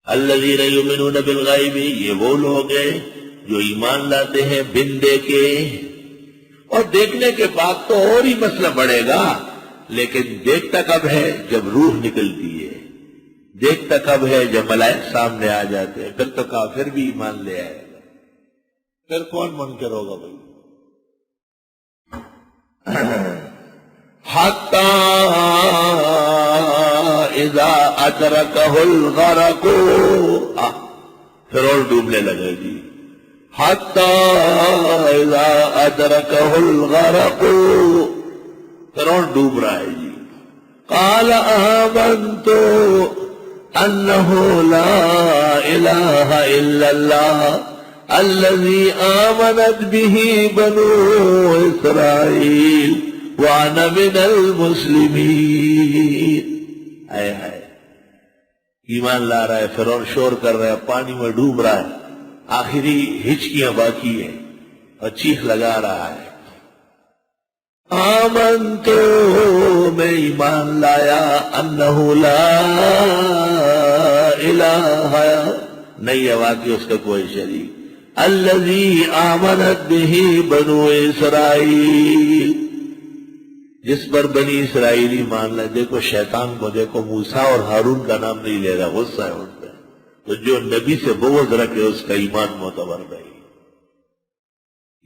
الذین یؤمنون بالغیب، یہ وہ لوگ ہیں جو ایمان لاتے ہیں بن دیکھے. اور دیکھنے کے بعد تو اور ہی مسئلہ بڑھے گا، لیکن دیکھتا کب ہے؟ جب روح نکلتی ہے. دیکھتا کب ہے؟ جب ملائک سامنے آ جاتے ہیں. پھر تو کافر بھی ایمان لے آئے گا، پھر کون منکر ہوگا بھائی؟ حتی اذا ادرکہ الغرق، پھر اور ڈوبنے لگے جی. حتی اذا ادرکہ الغرق، پھر اور ڈوب رہا ہے جی. قال آمنت انہ لا الہ الا اللہ الذی آمنت بہ بنو اسرائیل وانا من المسلمین. آئے ہائے، ایمان لا رہا ہے، فرعون شور کر رہا ہے، پانی میں ڈوب رہا ہے، آخری ہچکیاں باقی ہیں اور چیخ لگا رہا ہے. آمنتو، میں ایمان لایا، انہو لا الہ، نہیں ہے واقعی اس کا کوئی شریک، الذی آمنت بہ بنو اسرائیل، جس پر بنی اسرائیل ایمان لائے. دیکھو شیطان کو، دیکھو موسیٰ اور ہارون کا نام نہیں لے رہا، غصہ ہے ان پہ. تو جو نبی سے بغض رکھے اس کا ایمان معتبر نہیں.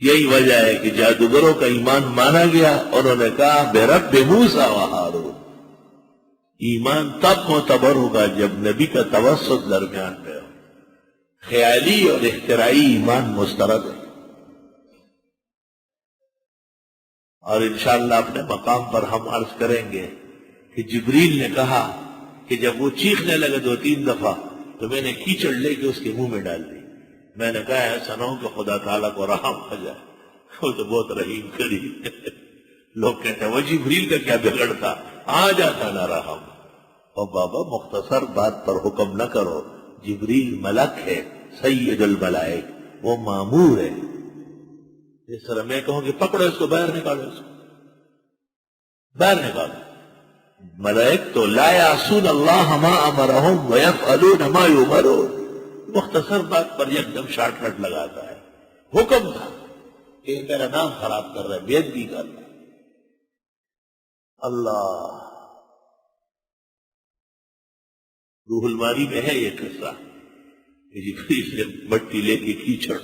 یہی وجہ ہے کہ جادوگروں کا ایمان مانا گیا، انہوں نے کہا برب موسیٰ و ہارون. ایمان تب معتبر ہوگا جب نبی کا توسط درمیان میں ہو. خیالی اور اختراعی ایمان مسترد ہے. اور انشاءاللہ اپنے مقام پر ہم عرض کریں گے کہ جبریل نے کہا کہ جب وہ چیخنے لگے 2-3 دفعہ تو میں نے کیچڑ لے کے اس کے منہ میں ڈال دی. میں نے کہا ایسا نہ ہو کہ خدا تعالیٰ کو رحم ہو جائے، وہ تو بہت رحیم کریم. لوگ کہتے ہیں وہ جبریل کا کیا بگڑتا، آ جاتا نہ رحم. اور بابا مختصر بات پر حکم نہ کرو. جبریل ملک ہے، سید الملائک، وہ مامور ہے. اس طرح میں کہوں کہ پکڑو اس کو، باہر نکالو، اس کو باہر نکالو. ملائک تو لا یعصون اللہ ما امرہم ویفعلون ما یؤمرون. مختصر بات پر یک دم شارٹ کٹ لگاتا ہے. حکم تھا کہ میرا نام خراب کر رہا ہے، بے ادبی کر رہا ہے. اللہ، روح المانی میں ہے یہ قصہ کہ جبریل نے مٹی لے کے کیچڑ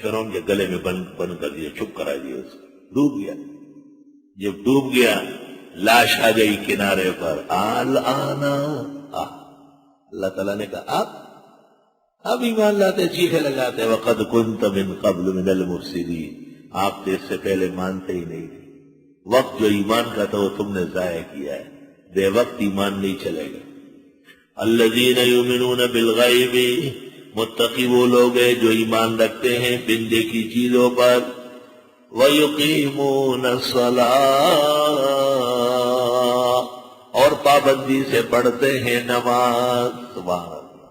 فرعون کے گلے میں بند کر دیا، چپ کرا دیا، اس کو ڈوب گیا. جب ڈوب گیا لاش آ گئی کنارے پر. الآن، اللہ تعالیٰ نے کہا اب ایمان لاتے، چیخے لگاتے. وقد كنت من قبل من المفسدین، آپ تو اس سے پہلے مانتے ہی نہیں تھے. وقت جو ایمان کا تھا وہ تم نے ضائع کیا ہے. بے وقت ایمان نہیں چلے گا. الذین یؤمنون بالغیب، متقی وہ لوگ ہیں جو ایمان رکھتے ہیں بن دیکھی چیزوں پر. وَيُقِيمُونَ الصَّلَاةَ، اور پابندی سے پڑھتے ہیں نماز. سبحان اللہ.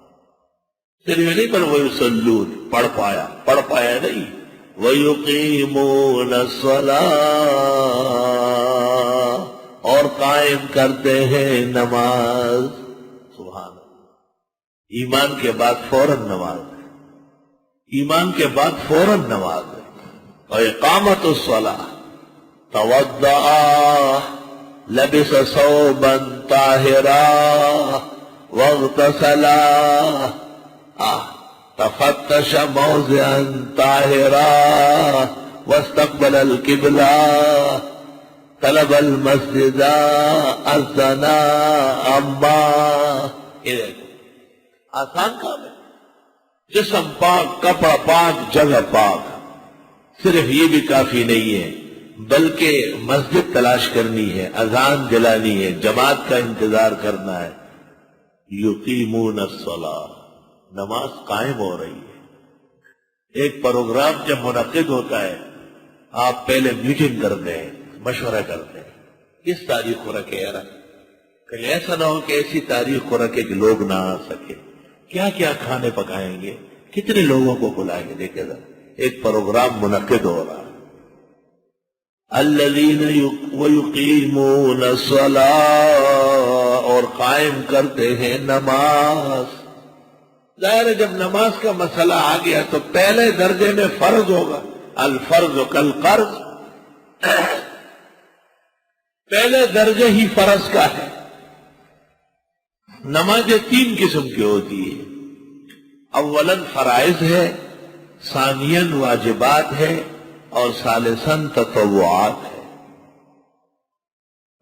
صرف یہ نہیں پر وَيُصَلُّونَ، پڑھ پایا نہیں. وَيُقِيمُونَ الصَّلَاةَ، اور قائم کرتے ہیں نماز. سبحان اللہ. ایمان کے بعد فوراً نماز، ایمان کے بعد فوراً نماز. وإقامة الصلاة، توضأ، لبس ثوبا طاهرا، واغتسلا، تفتش موضعا طاهرا، واستقبل القبلة، طلب المسجد، أذن، أما. آسان کام ہے. جسم پاک، کپڑا پاک، جگہ پاک. صرف یہ بھی کافی نہیں ہے بلکہ مسجد تلاش کرنی ہے، اذان دلانی ہے، جماعت کا انتظار کرنا ہے. یقیمون الصلاۃ، نماز قائم ہو رہی ہے. ایک پروگرام جب منعقد ہوتا ہے آپ پہلے میٹنگ کرتے ہیں، مشورہ کرتے ہیں کس تاریخ کو رکھے. یار کہیں ایسا نہ ہو کہ ایسی تاریخ کو رکھے کہ لوگ نہ آ سکے. کیا کیا کھانے پکائیں گے، کتنے لوگوں کو بلائیں گے. دیکھے ذرا ایک پروگرام منعقد ہو رہا. الذین ویقیمون الصلاۃ، اور قائم کرتے ہیں نماز. ظاہر ہے جب نماز کا مسئلہ آ گیا تو پہلے درجے میں فرض ہوگا، الفرض کالقرض، پہلے درجے ہی فرض کا ہے۔ نمازیں تین قسم کی ہوتی ہے، اولاً فرائض ہے، ثانیاً واجبات ہے، اور ثالثاً تطوعات ہے۔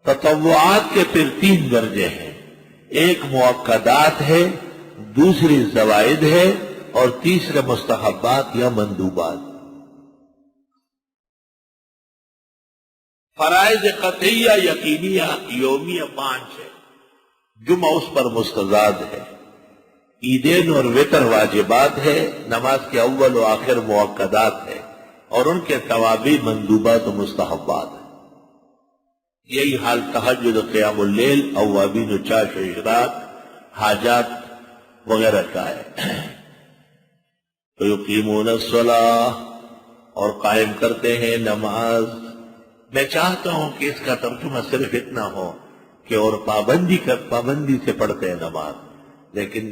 تطوعات کے پھر تین درجے ہیں، ایک مؤکدات ہے، دوسری زوائد ہے، اور تیسرے مستحبات یا مندوبات۔ فرائض قطعیہ یقینیہ یومیہ 5 ہے، جمعہ اس پر مستزاد ہے، عیدین اور وطر واجبات ہے، نماز کے اول و آخر مؤکدات ہے، اور ان کے توابع مندوبات و مستحبات ہیں۔ یہی حال تہجد، قیام اللیل، اوابین و چاش و اشراق، حاجات وغیرہ کا ہے۔ تو یقیمون الصلاۃ، اور قائم کرتے ہیں نماز۔ میں چاہتا ہوں کہ اس کا ترجمہ صرف اتنا ہو کہ اور پابندی سے پڑھتے ہیں نماز، لیکن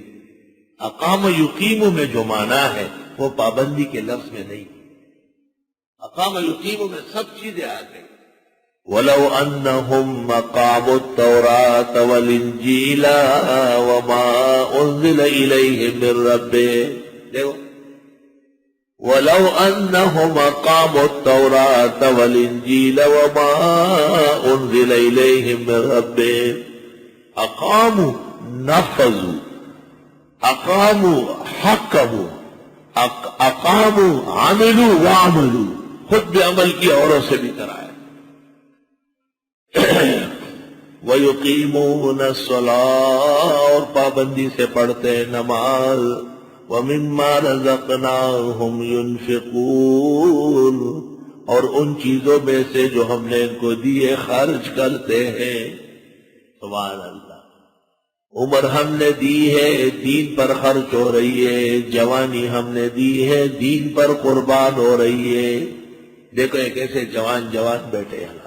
اقام و یقیم میں جو معنی ہے وہ پابندی کے لفظ میں نہیں۔ اقام و یقیم میں سب چیزیں آ گئی۔ وَلَوْ أَنَّهُمْ أَقَامُوا التَّوْرَاةَ وَالْإِنْجِيلَ وَمَا أُنزِلَ إِلَيْهِمْ مِنْ رَبِّهِمْ، دیکھو، وَلَوْ أَنَّهُمْ أَقَامُوا التَّوْرَاةَ وَالْإِنْجِيلَ وَمَا أُنزِلَ إِلَيْهِمْ مِنْ رَبِّهِمْ، أقاموا نفذوا، اقاموا حکموا، اقاموا عملوا وعملوا، خود بھی عمل کیا اوروں سے بھی کرایا۔ وَيُقِيمُونَ الصَّلَاةَ، اور پابندی سے پڑھتے نماز، وَمِمَّا رَزَقْنَاهُمْ يُنْفِقُونَ، اور ان چیزوں میں سے جو ہم نے ان کو دیے خرچ کرتے ہیں۔ سبحان اللہ، عمر ہم نے دی ہے، دین پر خرچ ہو رہی ہے، جوانی ہم نے دی ہے، دین پر قربان ہو رہی ہے۔ دیکھو ایک ایسے جوان بیٹھے ہیں